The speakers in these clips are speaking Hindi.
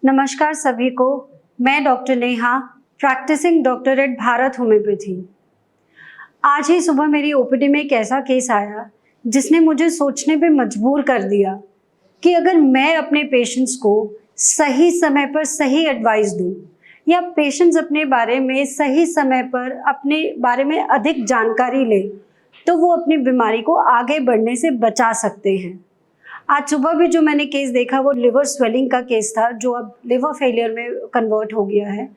नमस्कार सभी को। मैं doctor Neha, practising doctor at Bharat homeopathy. आज ही सुबह मेरी ओपीडी में एक ऐसा केस आया जिसने मुझे सोचने पे मजबूर कर दिया कि अगर मैं अपने पेशेंट्स को सही समय पर सही एडवाइस दूं या पेशेंट्स अपने बारे में सही समय पर अपने बारे में अधिक जानकारी ले तो वो अपनी बीमारी को आगे बढ़ने से बचा सकते हैं। आज सुबह भी जो मैंने केस देखा वो लिवर स्वेलिंग का केस था जो अब लिवर फेलियर में कन्वर्ट हो गया है।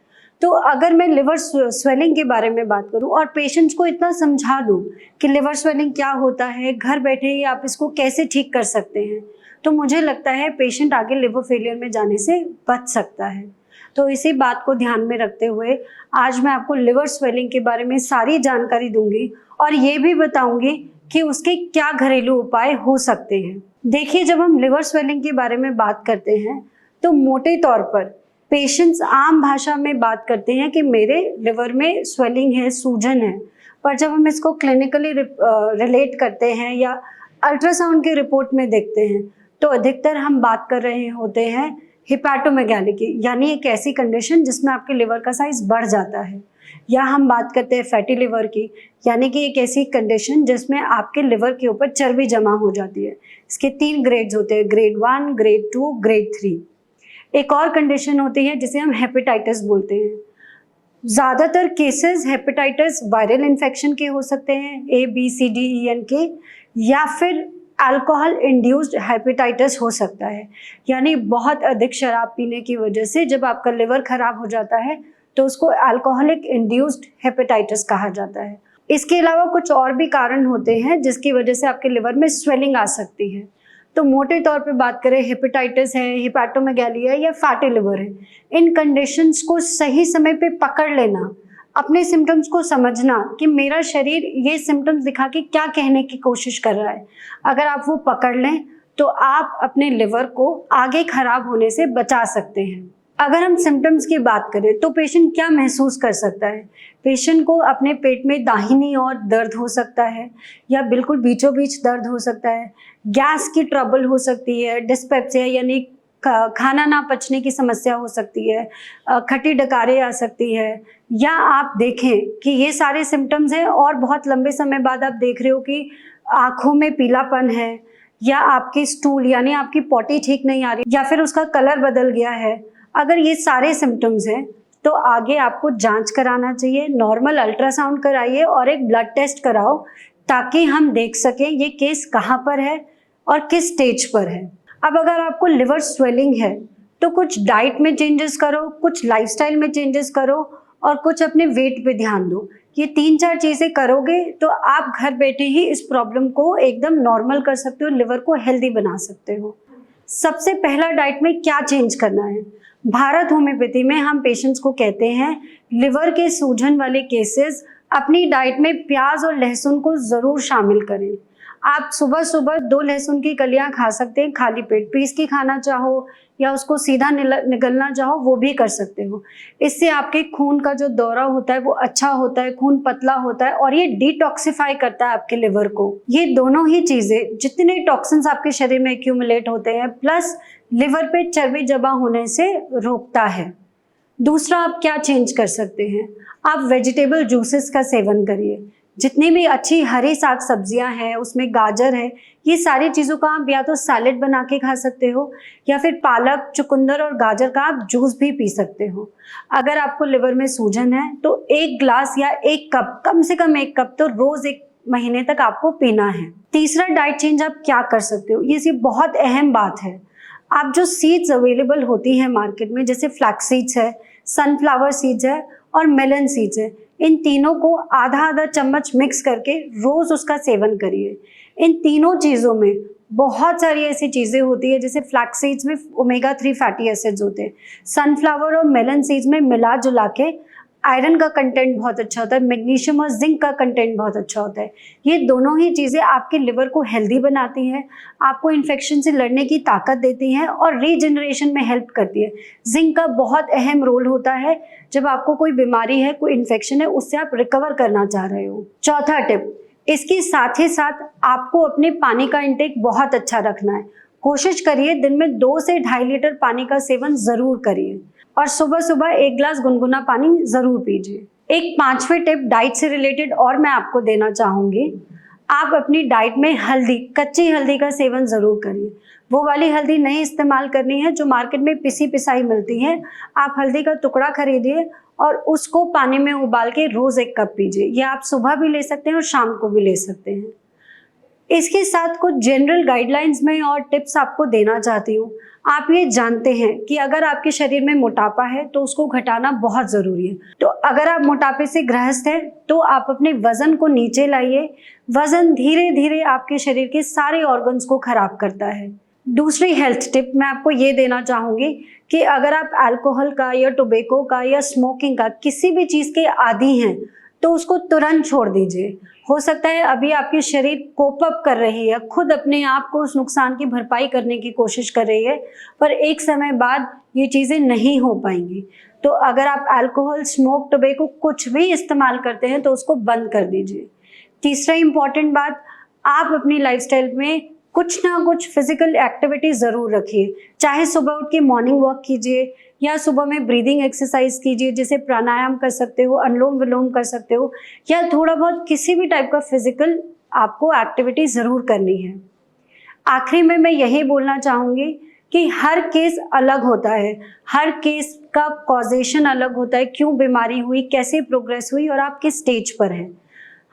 तो अगर मैं लिवर स्वेलिंग के बारे में बात करूं और पेशेंट्स को इतना समझा दूं कि लिवर स्वेलिंग क्या होता है, घर बैठे ही आप इसको कैसे ठीक कर सकते हैं, तो मुझे लगता है पेशेंट आगे लिवर फेलियर में जाने से बच सकता है। तो इसी बात को ध्यान में रखते हुए आज मैं आपको लिवर स्वेलिंग के बारे में सारी जानकारी दूंगी और ये भी बताऊंगी कि उसके क्या घरेलू उपाय हो सकते हैं। देखिए, जब हम लिवर स्वेलिंग के बारे में बात करते हैं तो मोटे तौर पर पेशेंट्स आम भाषा में बात करते हैं कि मेरे लिवर में स्वेलिंग है, सूजन है। पर जब हम इसको क्लिनिकली रिलेट करते हैं या अल्ट्रासाउंड की रिपोर्ट में देखते हैं तो अधिकतर हम बात कर रहे होते हैं हिपैटोमेगाली की, यानी एक ऐसी कंडीशन जिसमें आपके लिवर का साइज बढ़ जाता है। या हम बात करते हैं फैटी लिवर की, यानी कि एक ऐसी कंडीशन जिसमें आपके लिवर के ऊपर चर्बी जमा हो जाती है। इसके 3 ग्रेड्स होते हैं, ग्रेड 1, ग्रेड 2, ग्रेड 3। एक और कंडीशन होती है जिसे हम हेपेटाइटिस बोलते हैं। ज़्यादातर केसेस हेपेटाइटिस वायरल इन्फेक्शन के हो सकते हैं, ABCDEN के, या फिर अल्कोहल इंड्यूस्ड हेपेटाइटिस हो सकता है, यानी बहुत अधिक शराब पीने की वजह से जब आपका लिवर खराब हो जाता है तो उसको अल्कोहलिक इंड्यूस्ड हेपेटाइटिस कहा जाता है। इसके अलावा कुछ और भी कारण होते हैं जिसकी वजह से आपके लिवर में स्वेलिंग आ सकती है। तो मोटे तौर पे बात करें, हेपेटाइटिस है, हिपैटोमेगाली है या फैटी लिवर है, इन कंडीशंस को सही समय पे पकड़ लेना, अपने सिम्टम्स को समझना कि मेरा शरीर ये सिम्टम्स दिखा के क्या कहने की कोशिश कर रहा है, अगर आप वो पकड़ लें तो आप अपने लिवर को आगे खराब होने से बचा सकते हैं। अगर हम सिम्टम्स की बात करें तो पेशेंट क्या महसूस कर सकता है? पेशेंट को अपने पेट में दाहिनी ओर दर्द हो सकता है या बिल्कुल बीचों बीच दर्द हो सकता है, गैस की ट्रबल हो सकती है, डिस्पेप्सिया यानी खाना ना पचने की समस्या हो सकती है, खट्टी डकारें आ सकती है, या आप देखें कि ये सारे सिम्टम्स हैं और बहुत लंबे समय बाद आप देख रहे हो कि आँखों में पीलापन है या आपकी स्टूल यानी आपकी पॉटी ठीक नहीं आ रही या फिर उसका कलर बदल गया है। अगर ये सारे सिम्टम्स हैं तो आगे आपको जांच कराना चाहिए, नॉर्मल अल्ट्रासाउंड कराइए और एक ब्लड टेस्ट कराओ ताकि हम देख सकें ये केस कहाँ पर है और किस स्टेज पर है। अब अगर आपको लिवर स्वेलिंग है तो कुछ डाइट में चेंजेस करो, कुछ लाइफस्टाइल में चेंजेस करो और कुछ अपने वेट पे ध्यान दो। ये 3-4 चीज़ें करोगे तो आप घर बैठे ही इस प्रॉब्लम को एकदम नॉर्मल कर सकते हो, लिवर को हेल्दी बना सकते हो। सबसे पहला डाइट में क्या चेंज करना है? भारत होम्योपैथी में हम पेशेंट्स को कहते हैं लिवर के सूजन वाले केसेस अपनी डाइट में प्याज और लहसुन को ज़रूर शामिल करें। आप सुबह सुबह 2 लहसुन की कलियां खा सकते हैं, खाली पेट पीस के खाना चाहो या उसको सीधा निगलना चाहो वो भी कर सकते हो। इससे आपके खून का जो दौरा होता है वो अच्छा होता है, खून पतला होता है और ये डिटॉक्सिफाई करता है आपके लिवर को। ये दोनों ही चीज़ें, जितने टॉक्सिन्स आपके शरीर में एक्यूमुलेट होते हैं प्लस लिवर पे चर्बी जमा होने से रोकता है। दूसरा, आप क्या चेंज कर सकते हैं? आप वेजिटेबल जूसेस का सेवन करिए। जितनी भी अच्छी हरी साग सब्जियां हैं उसमें गाजर है, ये सारी चीज़ों का आप या तो सैलेड बना के खा सकते हो या फिर पालक, चुकंदर और गाजर का आप जूस भी पी सकते हो। अगर आपको लिवर में सूजन है तो 1 ग्लास या 1 कप, कम से कम 1 कप तो रोज 1 महीने तक आपको पीना है। तीसरा डाइट चेंज आप क्या कर सकते हो, ये बहुत अहम बात है। आप जो सीड्स अवेलेबल होती हैं मार्केट में, जैसे फ्लैक्स सीड्स है, सनफ्लावर सीड्स है और मेलन सीड्स है, इन तीनों को आधा चम्मच मिक्स करके रोज उसका सेवन करिए। इन तीनों चीज़ों में बहुत सारी ऐसी चीज़ें होती है, जैसे फ्लैक्स सीड्स में ओमेगा 3 फैटी एसिड्स होते हैं, सनफ्लावर और मेलन सीड्स में मिला जुला के आयरन का कंटेंट बहुत अच्छा होता है, मैग्नीशियम और जिंक का कंटेंट बहुत अच्छा होता है। ये दोनों ही चीज़ें आपके लिवर को हेल्दी बनाती हैं, आपको इन्फेक्शन से लड़ने की ताकत देती हैं और रीजनरेशन में हेल्प करती है। जिंक का बहुत अहम रोल होता है जब आपको कोई बीमारी है, कोई इन्फेक्शन है, उससे आप रिकवर करना चाह रहे हो। चौथा टिप, इसके साथ ही साथ आपको अपने पानी का इंटेक बहुत अच्छा रखना है। कोशिश करिए दिन में 2 से 2.5 लीटर पानी का सेवन ज़रूर करिए और सुबह सुबह 1 गिलास गुनगुना पानी ज़रूर पीजिए। एक 5वीं टिप डाइट से रिलेटेड और मैं आपको देना चाहूँगी। आप अपनी डाइट में हल्दी, कच्ची हल्दी का सेवन ज़रूर करिए। वो वाली हल्दी नहीं इस्तेमाल करनी है जो मार्केट में पिसी पिसाई मिलती है। आप हल्दी का टुकड़ा खरीदिए और उसको पानी में उबाल के रोज़ 1 कप पीजिए। यह आप सुबह भी ले सकते हैं और शाम को भी ले सकते हैं। इसके साथ कुछ जनरल गाइडलाइंस में और टिप्स आपको देना चाहती हूँ। आप ये जानते हैं कि अगर आपके शरीर में मोटापा है तो उसको घटाना बहुत ज़रूरी है। तो अगर आप मोटापे से ग्रस्त हैं तो आप अपने वज़न को नीचे लाइए। वज़न धीरे धीरे आपके शरीर के सारे ऑर्गन्स को खराब करता है। दूसरी हेल्थ टिप मैं आपको ये देना चाहूँगी कि अगर आप अल्कोहल का या टोबैको का या स्मोकिंग का किसी भी चीज़ के आदी हैं तो उसको तुरंत छोड़ दीजिए। हो सकता है अभी आपकी शरीर कोप अप कर रही है, खुद अपने आप को उस नुकसान की भरपाई करने की कोशिश कर रही है, पर एक समय बाद ये चीज़ें नहीं हो पाएंगी। तो अगर आप अल्कोहल, स्मोक, टोबैको कुछ भी इस्तेमाल करते हैं तो उसको बंद कर दीजिए। तीसरा इम्पॉर्टेंट बात, आप अपनी लाइफस्टाइल में कुछ ना कुछ फिजिकल एक्टिविटी ज़रूर रखिए। चाहे सुबह उठ के मॉर्निंग वॉक कीजिए या सुबह में ब्रीदिंग एक्सरसाइज कीजिए, जैसे प्राणायाम कर सकते हो, अनुलोम विलोम कर सकते हो, या थोड़ा बहुत किसी भी टाइप का फिजिकल आपको एक्टिविटी ज़रूर करनी है। आखिरी में मैं यही बोलना चाहूँगी कि हर केस अलग होता है, हर केस का कॉजेशन अलग होता है, क्यों बीमारी हुई, कैसे प्रोग्रेस हुई और आप किस स्टेज पर हैं।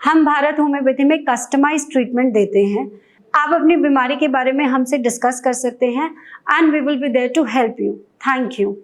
हम भारत होम्योपैथी में कस्टमाइज ट्रीटमेंट देते हैं। आप अपनी बीमारी के बारे में हमसे डिस्कस कर सकते हैं and we will be there to help you. Thank you.